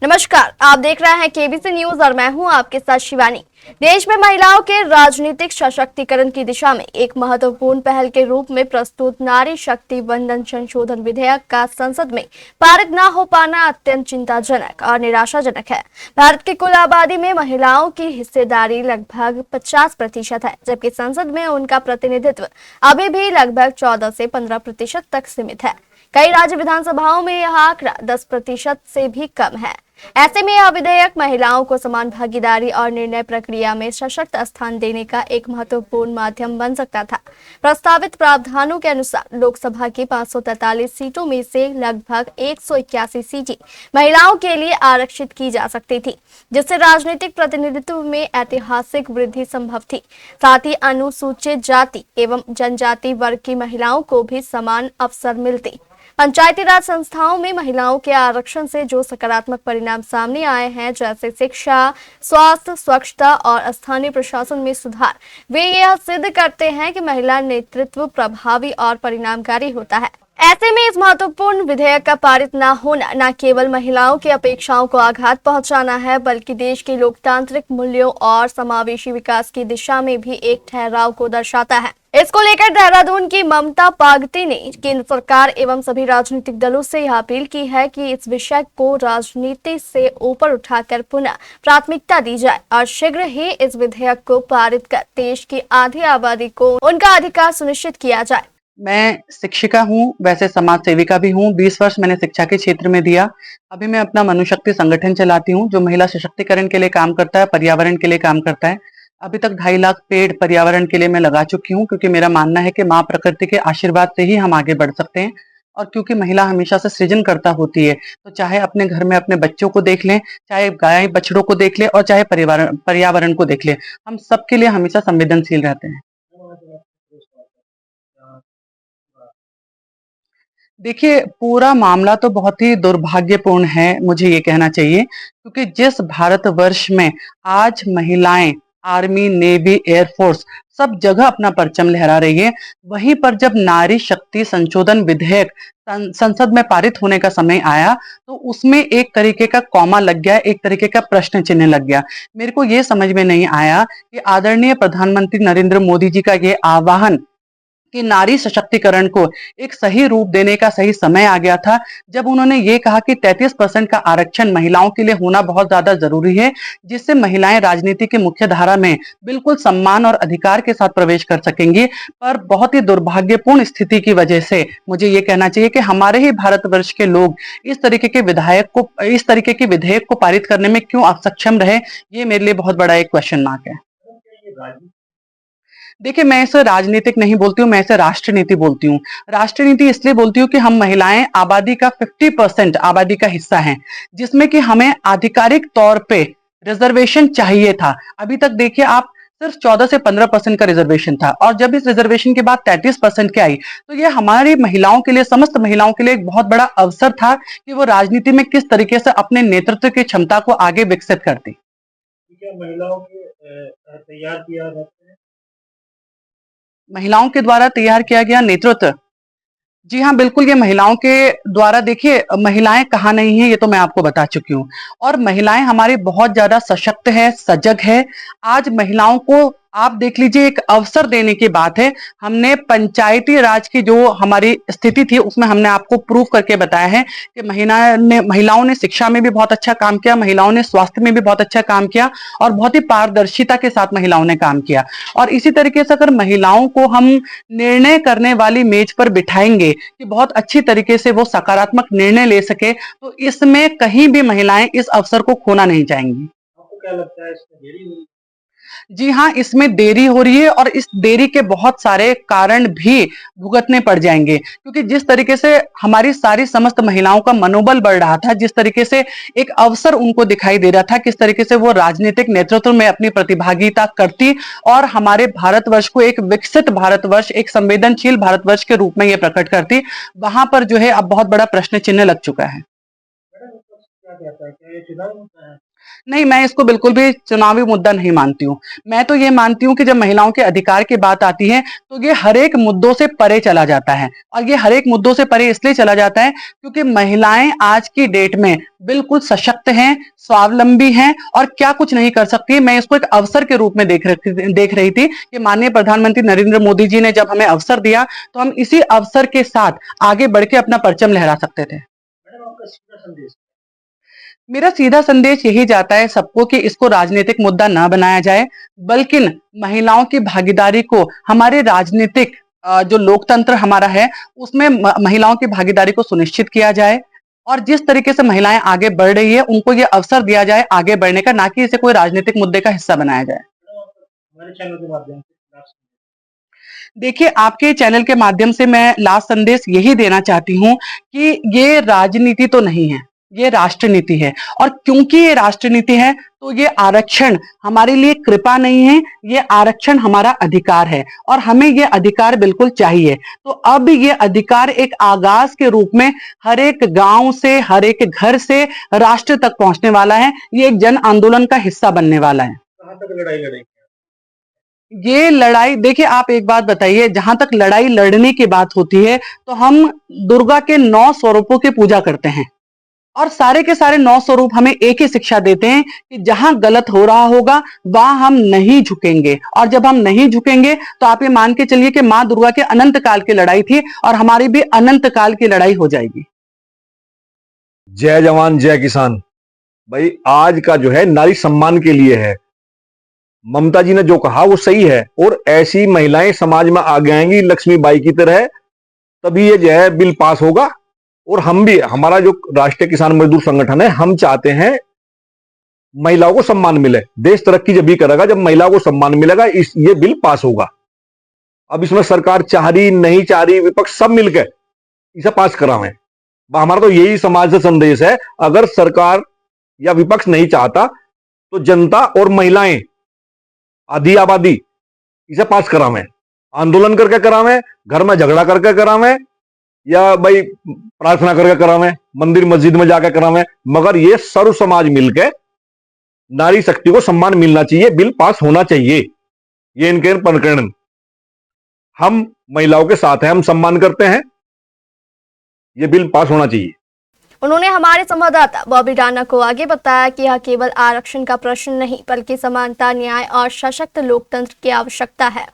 नमस्कार, आप देख रहे हैं केबीसी न्यूज और मैं हूं आपके साथ शिवानी। देश में महिलाओं के राजनीतिक सशक्तिकरण की दिशा में एक महत्वपूर्ण पहल के रूप में प्रस्तुत नारी शक्ति वंदन संशोधन विधेयक का संसद में पारित न हो पाना अत्यंत चिंताजनक और निराशाजनक है। भारत की कुल आबादी में महिलाओं की हिस्सेदारी लगभग 50% है, जबकि संसद में उनका प्रतिनिधित्व अभी भी लगभग 14 से 15% तक सीमित है। कई राज्य विधानसभाओं में यह आंकड़ा 10% से भी कम है। ऐसे में यह विधेयक महिलाओं को समान भागीदारी और निर्णय प्रक्रिया में सशक्त स्थान देने का एक महत्वपूर्ण माध्यम बन सकता था। प्रस्तावित प्रावधानों के अनुसार लोकसभा की 543 सीटों में से लगभग 181 सीटें महिलाओं के लिए आरक्षित की जा सकती थी, जिससे राजनीतिक प्रतिनिधित्व में ऐतिहासिक वृद्धि संभव थी। साथ ही अनुसूचित जाति एवं जनजाति वर्ग की महिलाओं को भी समान अवसर मिलते। पंचायती राज संस्थाओं में महिलाओं के आरक्षण से जो सकारात्मक परिणाम सामने आए हैं, जैसे शिक्षा, स्वास्थ्य, स्वच्छता और स्थानीय प्रशासन में सुधार, वे यह सिद्ध करते हैं कि महिला नेतृत्व प्रभावी और परिणामकारी होता है। ऐसे में इस महत्वपूर्ण विधेयक का पारित न होना न केवल महिलाओं की अपेक्षाओं को आघात पहुंचाना है, बल्कि देश के लोकतांत्रिक मूल्यों और समावेशी विकास की दिशा में भी एक ठहराव को दर्शाता है। इसको लेकर देहरादून की ममता पागती ने केंद्र सरकार एवं सभी राजनीतिक दलों से यह अपील की है कि इस विषय को राजनीति से ऊपर उठाकर पुनः प्राथमिकता दी जाए और शीघ्र ही इस विधेयक को पारित कर देश की आधी आबादी को उनका अधिकार सुनिश्चित किया जाए। मैं शिक्षिका हूँ, वैसे समाज सेविका भी हूँ। 20 वर्ष मैंने शिक्षा के क्षेत्र में दिया। अभी मैं अपना मनुशक्ति संगठन चलाती हूँ, जो महिला सशक्तिकरण के लिए काम करता है, पर्यावरण के लिए काम करता है। अभी तक 2.5 लाख पेड़ पर्यावरण के लिए मैं लगा चुकी हूँ, क्योंकि मेरा मानना है कि माँ प्रकृति के आशीर्वाद से ही हम आगे बढ़ सकते हैं। और क्योंकि महिला हमेशा से सृजनकर्ता होती है, तो चाहे अपने घर में अपने बच्चों को देख लें, चाहे गाय बछड़ों को देख लें और चाहे पर्यावरण को देख लें, हम सबके लिए हमेशा संवेदनशील रहते हैं। देखिए, पूरा मामला तो बहुत ही दुर्भाग्यपूर्ण है, मुझे ये कहना चाहिए, क्योंकि जिस भारतवर्ष में आज महिलाएं आर्मी, नेवी, एयरफोर्स सब जगह अपना परचम लहरा रही है, वहीं पर जब नारी शक्ति संशोधन विधेयक संसद में पारित होने का समय आया, तो उसमें एक तरीके का कॉमा लग गया, एक तरीके का प्रश्न चिन्ह लग गया। मेरे को ये समझ में नहीं आया कि आदरणीय प्रधानमंत्री नरेंद्र मोदी जी का ये आह्वान कि नारी सशक्तिकरण को एक सही रूप देने का सही समय आ गया था, जब उन्होंने ये कहा कि 33% का आरक्षण महिलाओं के लिए होना बहुत ज्यादा जरूरी है, जिससे महिलाएं राजनीति की मुख्य धारा में बिल्कुल सम्मान और अधिकार के साथ प्रवेश कर सकेंगी। पर बहुत ही दुर्भाग्यपूर्ण स्थिति की वजह से मुझे ये कहना चाहिए कि हमारे ही भारतवर्ष के लोग इस तरीके के विधेयक को पारित करने में क्यों असक्षम रहे, ये मेरे लिए बहुत बड़ा एक क्वेश्चन मार्क है। देखिए, मैं इसे राजनीतिक नहीं बोलती हूँ, मैं इसे राष्ट्रनीति बोलती हूँ। राष्ट्रनीति इसलिए बोलती हूँ कि हम महिलाएं आबादी का 50% आबादी का हिस्सा हैं, जिसमें कि हमें आधिकारिक तौर पे रिजर्वेशन चाहिए था। अभी तक देखिए आप, सिर्फ 14 से 15% का रिजर्वेशन था, और जब इस रिजर्वेशन के बाद 33% के आई, तो ये हमारी महिलाओं के लिए, समस्त महिलाओं के लिए एक बहुत बड़ा अवसर था कि वो राजनीति में किस तरीके से अपने नेतृत्व की क्षमता को आगे विकसित करती। महिलाओं के तैयार किया जाता है, महिलाओं के द्वारा तैयार किया गया नेतृत्व, जी हाँ, बिल्कुल, ये महिलाओं के द्वारा। देखिए, महिलाएं कहाँ नहीं है, ये तो मैं आपको बता चुकी हूँ, और महिलाएं हमारी बहुत ज्यादा सशक्त है, सजग है। आज महिलाओं को आप देख लीजिए, एक अवसर देने की बात है। हमने पंचायती राज की जो हमारी स्थिति थी, उसमें हमने आपको प्रूव करके बताया है कि महिलाओं ने शिक्षा में भी बहुत अच्छा काम किया, महिलाओं ने स्वास्थ्य में भी बहुत अच्छा काम किया, और बहुत ही पारदर्शिता के साथ महिलाओं ने काम किया। और इसी तरीके से अगर महिलाओं को हम निर्णय करने वाली मेज पर बिठाएंगे कि बहुत अच्छी तरीके से वो सकारात्मक निर्णय ले सके, तो इसमें कहीं भी महिलाएं इस अवसर को खोना नहीं चाहेंगी। आपको क्या लगता है इसमें देरी हुई? जी हाँ, इसमें देरी हो रही है, और इस देरी के बहुत सारे कारण भी भुगतने पड़ जाएंगे, क्योंकि जिस तरीके से हमारी सारी समस्त महिलाओं का मनोबल बढ़ रहा था, जिस तरीके से एक अवसर उनको दिखाई दे रहा था, किस तरीके से वो राजनीतिक नेतृत्व में अपनी प्रतिभागिता करती और हमारे भारतवर्ष को एक विकसित भारतवर्ष, एक संवेदनशील भारतवर्ष के रूप में ये प्रकट करती, वहां पर जो है अब बहुत बड़ा प्रश्न चिन्ह लग चुका है। मैडम, इसका क्या कहता है, क्या ये चुनावी मुद्दा है? नहीं, मैं इसको बिल्कुल भी चुनावी मुद्दा नहीं मानती हूँ। मैं तो ये मानती हूँ कि जब महिलाओं के अधिकार की बात आती है, तो ये हर एक मुद्दों से परे चला जाता है। और ये हर एक मुद्दों से परे इसलिए चला जाता है क्योंकि महिलाएं आज की डेट में बिल्कुल सशक्त हैं, स्वावलंबी हैं और क्या कुछ नहीं कर सकती है। मैं इसको एक अवसर के रूप में देख रही थी कि माननीय प्रधानमंत्री नरेंद्र मोदी जी ने जब हमें अवसर दिया, तो हम इसी अवसर के साथ आगे बढ़ के अपना परचम लहरा सकते थे। मैडम, आपका सीधा संदेश। मेरा सीधा संदेश यही जाता है सबको कि इसको राजनीतिक मुद्दा ना बनाया जाए, बल्कि महिलाओं की भागीदारी को हमारे राजनीतिक जो लोकतंत्र हमारा है उसमें महिलाओं की भागीदारी को सुनिश्चित किया जाए और जिस तरीके से महिलाएं आगे बढ़ रही है उनको ये अवसर दिया जाए आगे बढ़ने का, ना कि इसे कोई राजनीतिक मुद्दे का हिस्सा बनाया जाए। मैडम, आप हमारे चैनल के माध्यम से लास्ट देखिए, आपके चैनल के माध्यम से मैं लास्ट संदेश यही देना चाहती हूँ कि ये राजनीति तो नहीं है, ये राष्ट्रनीति है। और क्योंकि ये राष्ट्रनीति है तो ये आरक्षण हमारे लिए कृपा नहीं है, ये आरक्षण हमारा अधिकार है और हमें ये अधिकार बिल्कुल चाहिए। तो अब ये अधिकार एक आगाज के रूप में हर एक गांव से, हर एक घर से राष्ट्र तक पहुंचने वाला है। ये एक जन आंदोलन का हिस्सा बनने वाला है। कहाँ तक लड़ाई लड़ेंगे? ये लड़ाई देखिए, आप एक बात बताइए, जहां तक लड़ाई लड़ने की बात होती है तो हम दुर्गा के 9 स्वरूपों की पूजा करते हैं और सारे के सारे 9 स्वरूप हमें एक ही शिक्षा देते हैं कि जहां गलत हो रहा होगा वहां हम नहीं झुकेंगे। और जब हम नहीं झुकेंगे तो आप ये मान के चलिए कि मां दुर्गा के अनंत काल की लड़ाई थी और हमारी भी अनंत काल की लड़ाई हो जाएगी। जय जवान जय किसान। भाई, आज का जो है नारी सम्मान के लिए है। ममता जी ने जो कहा वो सही है और ऐसी महिलाएं समाज में आगे आएंगी लक्ष्मीबाई की तरह, तभी ये जो है बिल पास होगा। और हम भी, हमारा जो राष्ट्रीय किसान मजदूर संगठन है, हम चाहते हैं महिलाओं को सम्मान मिले। देश तरक्की जब भी करेगा जब महिलाओं को सम्मान मिलेगा, ये बिल पास होगा। अब इसमें सरकार चाह रही नहीं चाह रही, विपक्ष सब मिलकर इसे पास करावें। हमारा तो यही समाज से संदेश है, अगर सरकार या विपक्ष नहीं चाहता तो जनता और महिलाएं, आधी आबादी इसे पास करावें, आंदोलन करके करावें, घर में झगड़ा करके करावें या भाई प्रार्थना करके करावें, मंदिर मस्जिद में जाकर करावें, मगर ये सर्व समाज मिलकर नारी शक्ति को सम्मान मिलना चाहिए, बिल पास होना चाहिए। ये इनके प्रकरण, हम महिलाओं के साथ हैं, हम सम्मान करते हैं, ये बिल पास होना चाहिए। उन्होंने हमारे संवाददाता बॉबी राणा को आगे बताया कि यह केवल आरक्षण का प्रश्न नहीं बल्कि समानता, न्याय और सशक्त लोकतंत्र की आवश्यकता है।